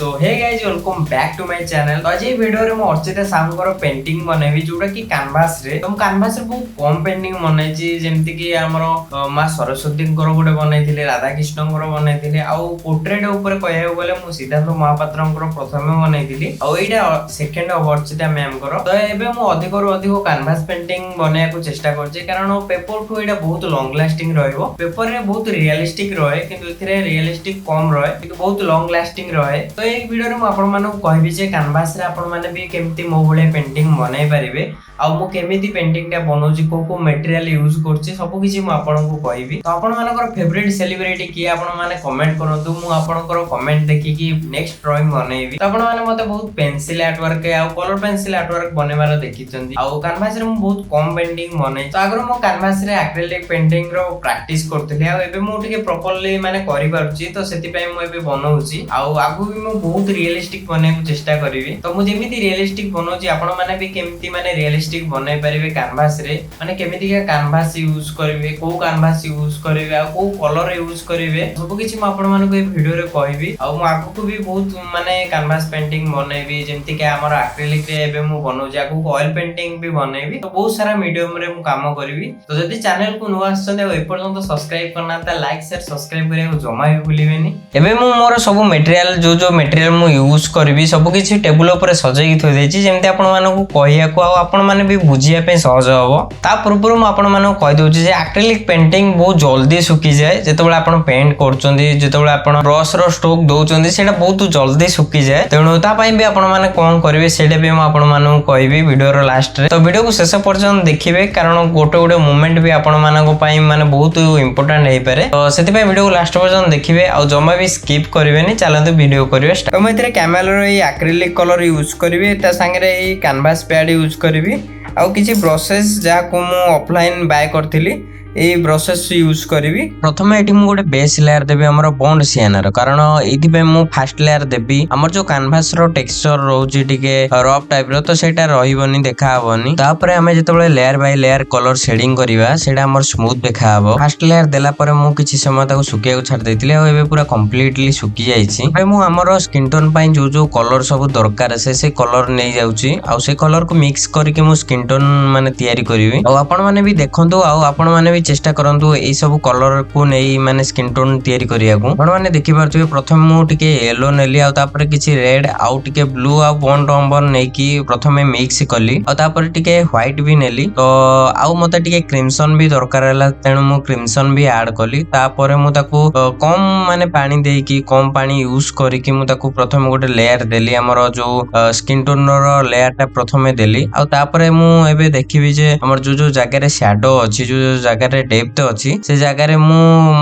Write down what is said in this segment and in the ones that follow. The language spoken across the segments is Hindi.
So hey guys welcome back to my channel. तो आज ये वीडियो रे मो अर्चिता सामकर पेंटिंग बनेबी जोटा कि कैनवास रे। तो कैनवास रे बहुत कम पेंटिंग बनेछि जेमति कि हमरो मां सरस्वती को गोटे बनैथिले, राधा कृष्ण को बनैथिले, आ पोर्ट्रेट ऊपर कहया गले मु सिद्धार्थ महापात्र को प्रथमे बनैथिली आ एटा सेकंड अर्चिता मैम को। तो एबे मु अधिक रु अधिक कैनवास पेंटिंग बनाया को चेष्टा करछि कारण पेपर टू एटा बहुत लॉन्ग लास्टिंग रहइबो। पेपर रे बहुत रियलिस्टिक रहे किंतु एथिरे रियलिस्टिक कम रहे किंतु बहुत लॉन्ग लास्टिंग रहे। तो एक वीडियो रे मु आपण मानू कहबी जे कैनवास रे आपण माने भी केमती मो भले पेंटिंग बनाई परिबे आ मु केमिति पेंटिंग टा बनौछि को मटेरियल यूज करछि सब किछि मु आपण को कहबी। तो आपण मानकर फेवरेट सेलिब्रिटी की आपण माने कमेंट करंतु, मु आपणकर कमेंट देखि कि नेक्स्ट ड्राइंग बनैबी। तो आपण माने मते बहुत पेंसिल आर्ट वर्क आ कलर पेंसिल आर्ट वर्क बनेबार देखिचंदी आ कैनवास रे मु बहुत कम पेंटिंग बनै। तो आगर मु कैनवास रे एक्रिलिक पेंटिंग रो प्रैक्टिस करथले आ एबे मु टिके प्रॉपर्ली माने करि पारुछि। तो सेति पय मु एबे बनौछि आ आगु भी मु बहुत रियलिस्टिक बने को चेष्टा करिवि। तो मु जेमिति रियलिस्टिक बनौछि आपण माने भी केमति माने रियलिस्टिक बनाई परिबे कैनवास रे, माने केमिति का कैनवास यूज करिवे, को कैनवास यूज करिवे आ को कलर यूज करिवे सब किछि मु आपण माने को ए वीडियो रे कहबी। आ मु आगु को भी बहुत माने कैनवास पेंटिंग बनेबी जेमति कि हमर एक्रिलिक रे एबे मु बनौछि, आगु ऑयल पेंटिंग भी बनेबी। तो बहुत सारा मीडियम रे मु काम करबी। तो जदि चैनल को नुवा आछन ए पर्यंत सब्सक्राइब करना त लाइक शेयर सब्सक्राइब करे को जमा भी भूलिबेनी। एबे मु मोर सब मटेरियल जो मटेरियल मु यूज करबी सब किछि टेबल ऊपर सजाई थोइ देछि जेमति आपण मानकु कहिया को आ आपण माने भी बुझिया पे सहज हबो। ता पूर्व मु आपण मानकु कहि दोछि जे एक्रिलिक पेंटिंग बहुत जल्दी सुखी जाय। जेतबेला आपण पेंट करचोंदी, जेतबेला आपण ब्रश रो स्ट्रोक दोचोंदी सेटा बहुत जल्दी सुखी जाय। तेणु ता पई भी आपण माने कोन करबे सेटा भी मु आपण मानकु कहबी वीडियो रो लास्ट रे। तो वीडियो को शेष पर्यंत देखिबे कारण गोटे मोमेंट भी आपण मानकु पई माने बहुत इंपोर्टेंट हेइ पारे। तो सेति पई वीडियो को लास्ट पर्यंत देखिबे आ जमा भी स्किप करबेनी। चलंतु वीडियो करबे। तो मैं इतरे कैमेरा रो ए एक्रिलिक कलर यूज करबी, ता संगे रे ए कैनवास पैड यूज करबी आ किछि ब्रशेस जा को मु ऑफलाइन बाय करथिली ए ब्रशेस यूज करबी। प्रथमे एठी मु गोटे बेस लेयर देबी हमर बॉन्ड सियानार कारण एथि पे मु फर्स्ट लेयर देबी हमर जो कैनवास रो टेक्सचर रहउची टिके रफ टाइप रो, तो सेटा रहिबोनी देखा हबोनी। तापरे हमें जेतबेले layer by layer colour shading करबा सेटा हमर स्मूथ देखा हबो। फर्स्ट लेयर देला परे मु किछि समय ताको सुकिया को छाड़ देतिले आ एबे पूरा कंप्लीटली सुकी जाईछि। भाई मु हमर स्किन टोन पई जो कलर सब दरकार से कलर नै जाउची आ से कलर को मिक्स करके मु स्किन टोन माने तयारी करबी। आ आपण माने भी देखंतु आ आपण माने भी चेष्टा करंतु ए सब कलर को नै माने स्किन टोन तयारी करिया को। आपण माने देखि पारथिबे प्रथम मु टिके येलो नेली आ तापर किछि रेड आ टिके ब्लू आ बॉन्ड नंबर नै कि प्रथमे मिक्स कली आ तापर टिके व्हाइट भी नेली। तो आ मते टिके क्रिम्सन भी दरकार हला तेनु मु क्रिम्सन भी ऐड कली। तापर मु ताको कम माने पानी देई कि कम पानी यूज करी कि मु ताको प्रथम गोटे लेयर देली हमर जो स्किन टोन रो लेयर टा प्रथमे देली आ तापर मु एबे देखिबी जे हमर जो जगह रे शैडो अछि, जो जगह रे डेप्थ अछि से जगह रे मु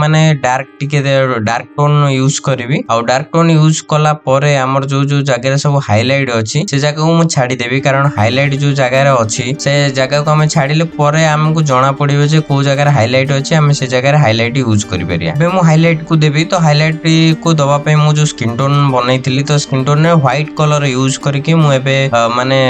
माने डार्क टिके डार्क टोन यूज करबी आ डार्क टोन यूज कला परे हमर जो जगह रे सब हाइलाइट अछि से जगह को मु छाडी देबी कारण हाइलाइट जो जगह रे अछि से जगह को हम छाडीले परे हमकु जणा पडिबो जे को जगह रे हाइलाइट अछि हम से जगह रे हाइलाइट यूज करि परिया। बे मु हाइलाइट को देबी तो हाइलाइट को दबा पे मु जो स्किन टोन बनैथिली तो स्किन टोन रे व्हाइट कलर यूज करके मु एबे माने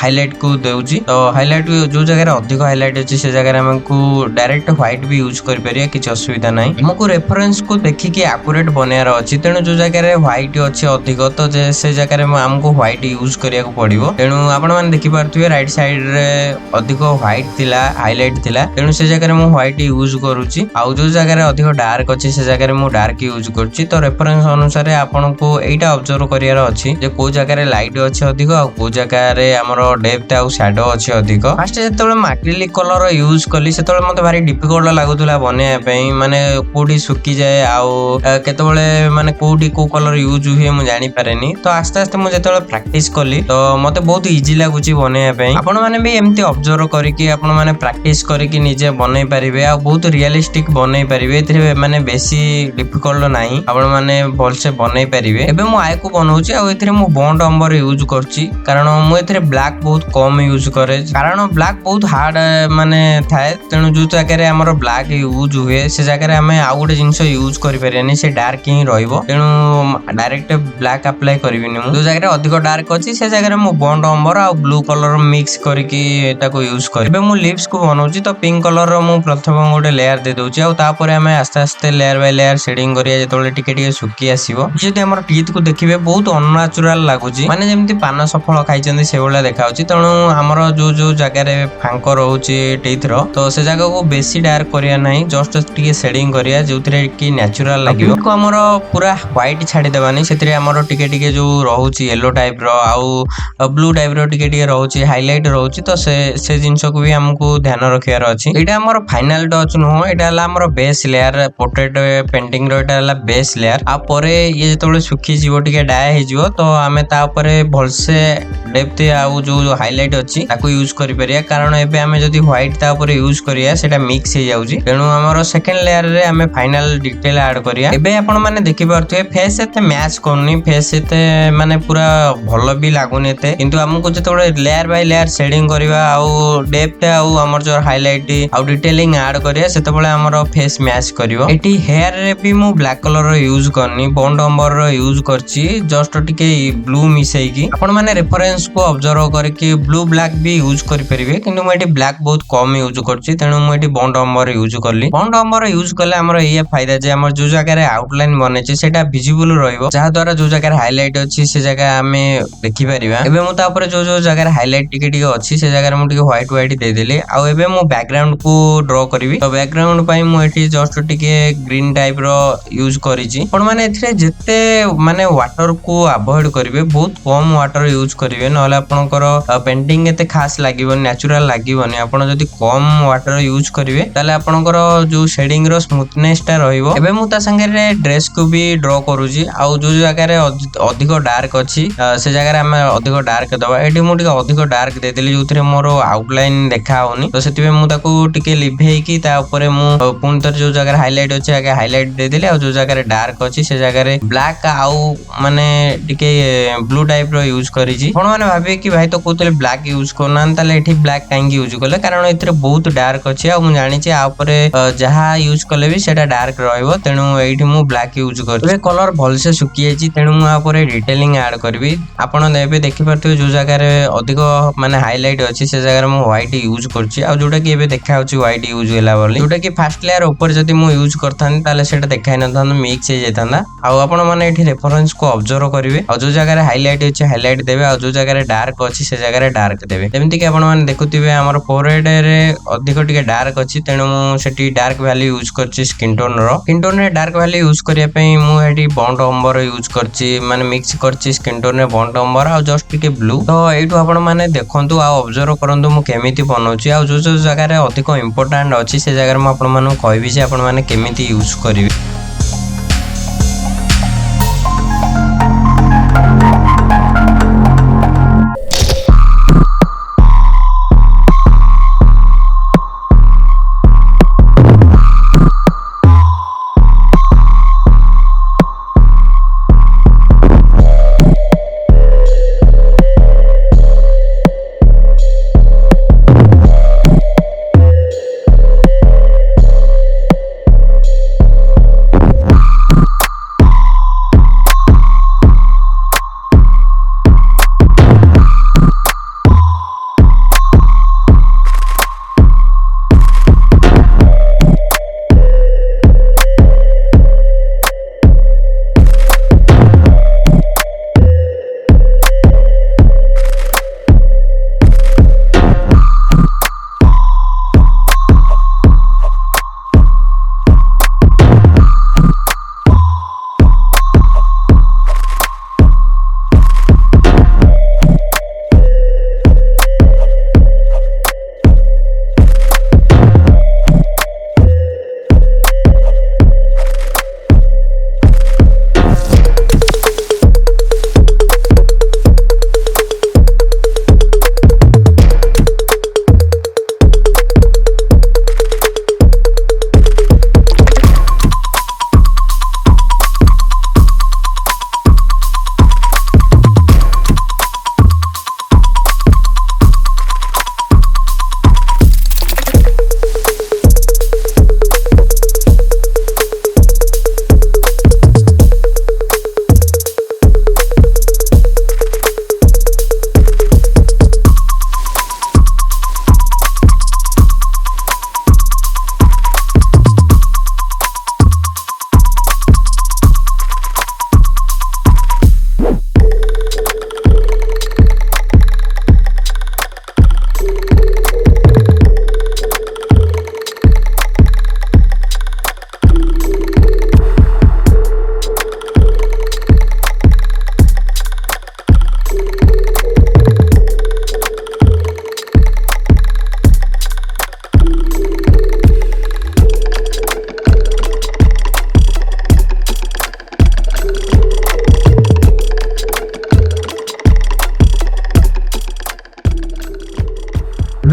हाइलाइट को देउची। तो हाइलाइट जो जगह रे अधिक हाइलाइट अछि से जगह रे हमकु डायरेक्ट व्हाइट भी यूज कर परिया, किछ असुविधा नै। हमकु रेफरेंस को देखि के एक्यूरेट बनेयार अछि तेनु जो जगह रे व्हाइट अछि अधिक तो जे से जगह रे हमकु व्हाइट यूज करिया को पड़िबो। तेनु आपण माने देखि पारथिबे राइट साइड रे अधिक व्हाइट थिला हाइलाइट थिला तेनु से जगह रे मु व्हाइट यूज करूची आ जो जगह रे अधिक डार्क अछि से जगह रे मु डार्क यूज करची। तो रेफरेंस अनुसार आपण को एटा ऑब्जर्व करियार अछि जे को जगह रे लाइट अछि अधिक आ को जगह रे हमरो डेप्थ आ शैडो अछि अधिक। फर्स्ट जेतबेले एक्रिलिक कलर यूज कली सेतबेले मते भारी डिफिकल्ट लागुतला बनेया पई, माने कोडी सुकी जाय आउ केतबेले माने कोडी को कलर यूज हुए मु जानि पारेनी। तो आस्ते आस्ते मु जेतबेले प्रैक्टिस कली तो मते बहुत इजी लागुची बनेया पई। आपण माने भी एम्ति ऑब्जर्व करी कि आपण माने प्रैक्टिस करी कि निजे बनै परिबे आ बहुत रियलिस्टिक बनै परिबे। एथरे माने बेसी डिफिकल्ट नाही, आपण माने भलसे बनै परिबे। एबे मु आय को बनौची आ एथरे मु बॉन्ड नंबर यूज करची कारण मु एथरे ब्लैक बहुत कम यूज करे कारण ब्लैक बहुत हार्ड माने थाए तेनु जो जगह आमर ब्लैक यूज हुए से जगह आम आउ गोटे जिनस यूज करें से डार्क ही रेणु डायरेक्ट ब्लैक अप्लाई करी जो जगह अधिक डार्क अच्छी से जगह मुझे बॉन्ड अम्बर आ ब्लू कलर मिक्स करके यूज करें मु लिप्स को बनाऊँ तो पिंक कलर मु प्रथम गोटे लेयर दे दूसरी आम आस्ते आस्ते लेयर बाय लेयर शेडिंग करिया जो टिके सुखी आसो जदि आम टीथ को देखिए बहुत अननेचुराल लगुच माने जमी पान सफल खाई से भाया देखा तेणु आमर जो जगह फांक रोचे टीथ तो से जगह को बेसी डार्क करिया नहीं जस्ट टिके शेडिंग करिया जो कि नेचुरल लगे को आमर पूरा व्हाइट छाड़ी देवानी से आमर टिके टिके जो रोचे येलो टाइप रो आउ ब्लू टाइप रो टिके टिके रोचे हाइलाइट रोचे तो से जिनस को भी हमको ध्यान रखार अच्छी यहाँ आमर फाइनाल टच नुह यहाँ base layer portrait painting base layer आपर ये जो सुखी जीव टिके डाय हो तो आम भलसे डेप्थ आउ जो हाइलाइट अच्छी यूज करिया कारण एबे आमे जदि व्हाइट ता ऊपर यूज करिया सेटा मिक्स हो जाउची तेणु हमर सेकंड लेयर रे आमे फाइनल डिटेल ऐड करिया एबे आपण माने देखि परथुए फेस एते मैच करनी फेस एते माने पूरा भलो भी लागुनी एते किंतु हमको जतोळे लेयर बाय लेयर शेडिंग करिवा आउ डेप्थ आउ हमर जो हाइलाइट आउ डिटेलिंग ऐड करिया सेतबेले हमर फेस मैच करिवो एटी हेयर रे भी मु ब्लैक कलर रो यूज करनी बॉन्ड अम्बर रो यूज करची जस्ट टिके ब्लू मिसई की आपण माने रेफरेंस को ऑब्जर्व करके ब्लू ब्लैक भी यूज करि परिबे किंतु मैं एटी ब्लैक बहुत कम यूज करची तेणु मैं एटी बॉन्ड अम्बर यूज करली बॉन्ड अम्बर यूज कले हमर ये फायदा जे हमर जो जगह रे आउटलाइन बनेची सेटा विजिबल रहइबो जहा द्वारा जो जगह रे हाइलाइट अछि से जगह हमें देखि परिबा एबे मु ता ऊपर जो जगह रे हाइलाइट टिके टिके अछि से जगह रे मु टिके व्हाइट व्हाइट दे देली आ एबे मु बैकग्राउंड को ड्रॉ करबी तो बैकग्राउंड पई मु एटी जस्ट टिके ग्रीन टाइप रो यूज करिची पण माने एथरे जते माने वाटर को अवॉइड करिवे बहुत कम वाटर यूज करिवे नहले आपनकर पेंटिंग एते खास लागिबो नेचुरल लागिबोनी आपण जदी कम वाटर यूज करिवे ताले आपनकर जो शेडिंग रो स्मूथनेस ता रहिबो एबे मु ता संगे रे ड्रेस को भी ड्रॉ करूची आ जो जगह रे अधिक डार्क अछि से जगह रे हम अधिक डार्क दबा एटी मु टिके अधिक डार्क दे देली जोथरे मोर आउटलाइन देखा होनी तो सेतिबे मु ताको टिके लिभेई की ता ऊपर मु पुन तर जो जगह हाइलाइट अछि आगे हाइलाइट दे देली आ जो जगह रे डार्क अछि से जगह रे ब्लैक आउ माने टिके ब्लू टाइप रो यूज करिची पण माने भाबे कि भाई तो कोतले ब्लैक यूज करना ताले एठी ब्लैक कांगी यूज करले कारण एथरे बहुत डार्क अछि आ मु जानि छी आ ऊपर जहा यूज करले भी सेटा डार्क रहइबो तेनु एठी मु ब्लैक यूज करबे कलर भल से सुकी आछि तेनु मु आ ऊपर डिटेलिंग ऐड करबी आपण नेबे देखि परथि जो जगह रे अधिक माने हाइलाइट अछि से जगह रे मु व्हाइट यूज करछि आ जोटा कि एबे देखा होछि व्हाइट यूज होला बोली जोटा कि फर्स्ट लेयर ऊपर जदी मु यूज करथान ताले सेटा देखाइ न थान मिक्स हो जायताना आ आपण माने एठी रेफरेंस को ऑब्जर्व करिवे आ जो जगह रे हाइलाइट अछि हाइलाइट देबे आ जो जगह रे डार्क अछि से जगह रे डार्क देबे जेमति कि आपण माने देखुथिबे हमर फोरहेड रे अधिक टिके डार्क अछि तेनु मु सेठी डार्क वैल्यू यूज करछि स्किन टोन रे डार्क वैल्यू यूज करिया पई मु एठी बॉन्ड अम्बर यूज करछि माने मिक्स करछि स्किन टोन रे बॉन्ड अम्बर आ जस्ट टिके ब्लू तो एठू आपण माने देखंतु आ ऑब्जर्व करंतु मु केमिति बनौछि आ जो जो जगह रे अधिक इंपोर्टेंट अछि से जगह रे मु आपण माने कहबी जे आपण माने केमिति यूज करिवे।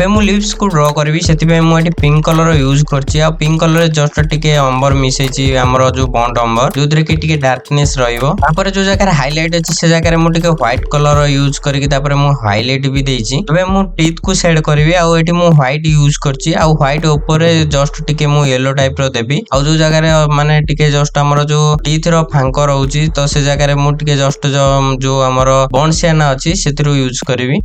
एबे मु लिप्स को ड्रॉ करबी सेति पे मु एटी पिंक कलर यूज करछि आ पिंक कलर जस्ट टिके अंबर मिसेछि हमरो जो बॉन्ड अंबर जोदरे कि टिके डार्कनेस रहइबो तापर जो जगह रे हाइलाइट अछि से जगह रे मु टिके व्हाइट कलर यूज करके तापर मु हाइलाइट भी देछि एबे मु टीथ को शेड करबी आ एटी मु व्हाइट यूज करछि आ व्हाइट ऊपर जस्ट टिके मु येलो टाइप रो देबी आ जो जगह रे माने टिके जस्ट हमरो जो टीथ रो फांको रहउछि तो से जगह रे मु टिके जस्ट जो हमरो बॉन्ड सेना अछि सेतिरो यूज करबी।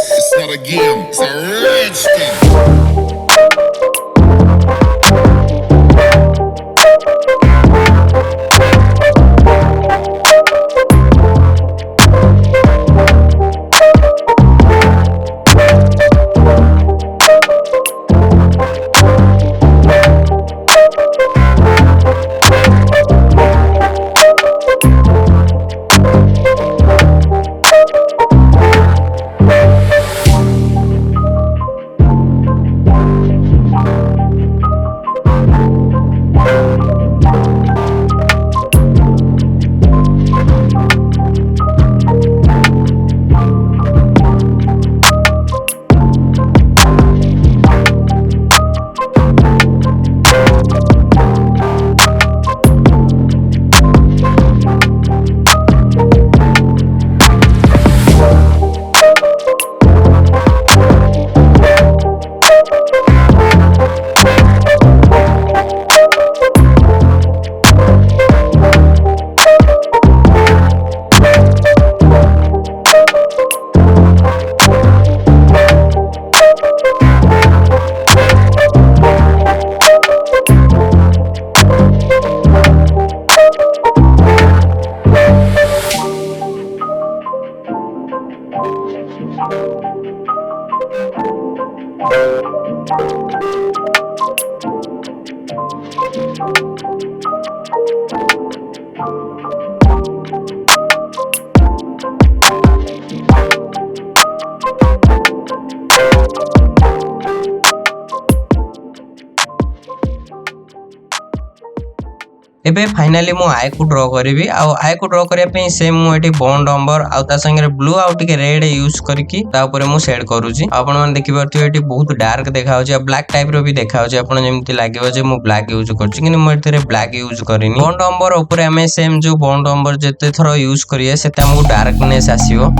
It's not a game, it's a rich thing. एबे फाइनली मु आई को ड्रॉ करबी आ आई को ड्रॉ करिया पे सेम मु एटी बॉन्ड अंबर आ ता संगे ब्लू आ टिके रेड यूज करकी ता ऊपर मु सेट करूची आपण मन देखि परथि एटी बहुत डार्क देखाउची आ ब्लैक टाइप रो भी देखाउची आपण जेमति लागिवो जे मु ब्लैक यूज करची किन मु एथरे ब्लैक यूज करिनी बॉन्ड अंबर ऊपर हमें सेम जो बॉन्ड अंबर जते थरो यूज करिए सेते हमकु darkness आसीबो।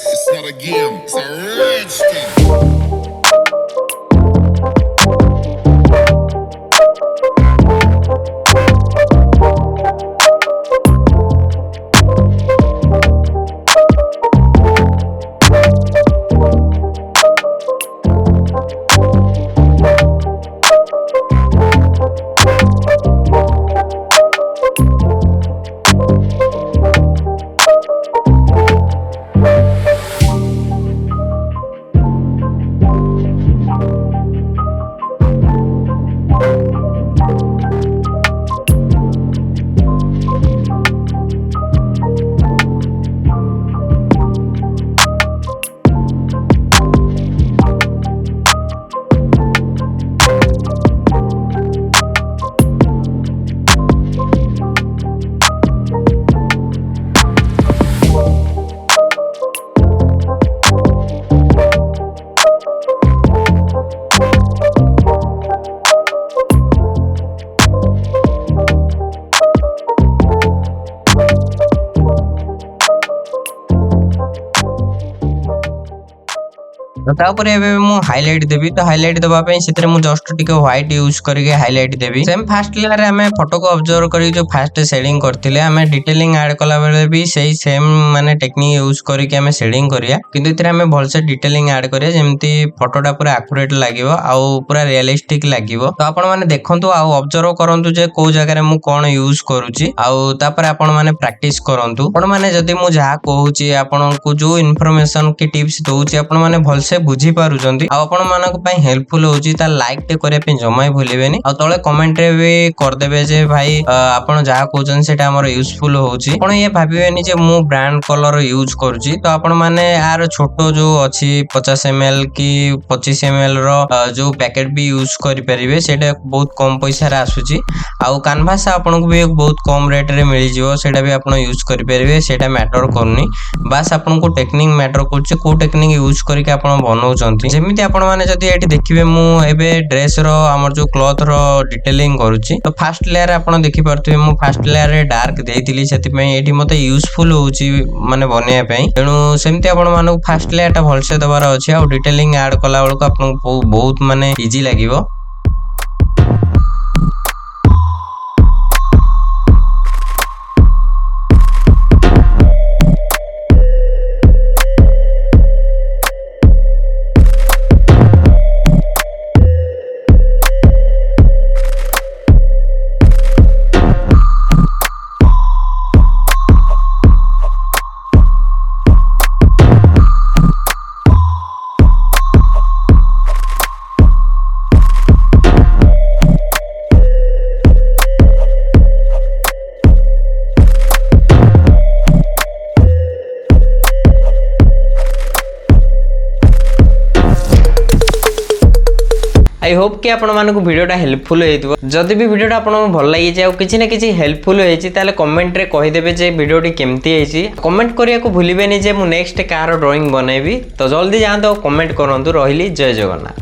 It's not a game, it's a rich thing. तो तापर एबे मु हाइलाइट देबी तो हाइलाइट दबा पे सेतरे मु जस्ट टिके व्हाइट यूज करके हाइलाइट देबी सेम फर्स्ट लेयर रे हमें फोटो को ऑब्जर्व करी जो फर्स्ट शेडिंग करथिले हमें डिटेलिंग ऐड कला बेले भी सेही सेम माने टेक्निक यूज करके हमें शेडिंग करिया किंतु इतरे हमें भलसे डिटेलिंग ऐड करिया जेमती फोटोटा पूरा एक्यूरेट लागिवो आउ पूरा रियलिस्टिक लागिवो तो आपण माने देखंतु आउ ऑब्जर्व करंतु जे को जगह रे मु कोन यूज करूची आउ तापर आपण माने प्रैक्टिस करंतु आपण माने जदी मु जहा कहूची आपण को जो इन्फॉर्मेशन की टिप्स दउची आपण माने भलसे बुझी पारुचंती आ आपण मानक पई हेल्पफुल होची ता लाइक टे करे पे जमाई भूलिबेनी आ तळे कमेंट रे भी कर देबे जे भाई आपण जहा कहउचन सेटा हमर यूजफुल होची आपण ये भाबिबेनी जे मु ब्रांड कलर यूज करूची तो आपण माने यार छोटो जो अछि 50 ml की 25 ml रो जो पैकेट भी यूज करि परिबे सेटा बहुत कम पैसा रे आसुची आउ कैनवास आपण को भी बहुत कम रेट रे मिली जिवो सेटा भी आपण यूज करि परिबे सेटा मैटर करनी बस आपण को टेक्निक मैटर करछि को टेक्निक यूज करके आपण बनाउचंती जेमिति आपण माने जदी एठी देखिबे मु एबे ड्रेस रो हमर जो क्लॉथ रो डिटेलिंग करूछि तो फर्स्ट लेयर आपण देखि परथिबे मु फर्स्ट लेयर रे डार्क देइतिली सेति पई एठी मते यूजफुल होछि माने बनिया पई तेनु सेमति आपण माने फर्स्ट लेयर टा भलसे दबार अछि आ डिटेलिंग ऐड कला बेलको आपण बहुत माने इजी लागिवो आई होप कि आपण मानक वीडियोटा हेल्पफुल होइतबो जदि भी वीडियोटा आपण भल लागि जे किछि ना किछि हेल्पफुल होइछि ताले कमेंट रे कहि देबे जे वीडियोटी केमती होइछि कमेंट करिया को भूलिबेनी जे मु नेक्स्ट कार ड्राइंग बनेबी तो जल्दी जांतो कमेंट करंतु रहिली जय जगन्नाथ।